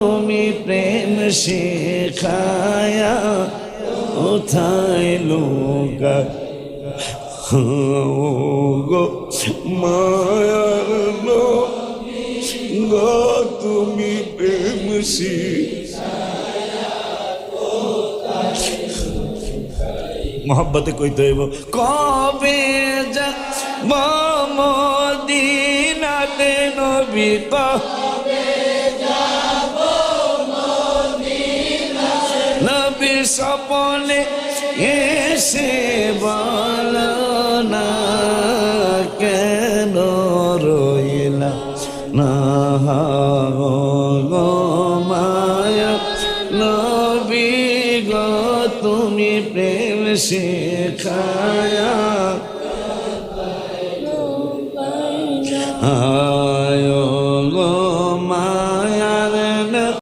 তুমি প্রেম শেখায়া কোথায় লোকা গো মায়ার গো তুমি প্রেম মোহব্বতে কইতে হইব কবে যা মদিনাতে নবী নবী স্বপনে এসে বল না কেন রইলা না গো মায়া নবী গো তুমি প্রেম শেখায়া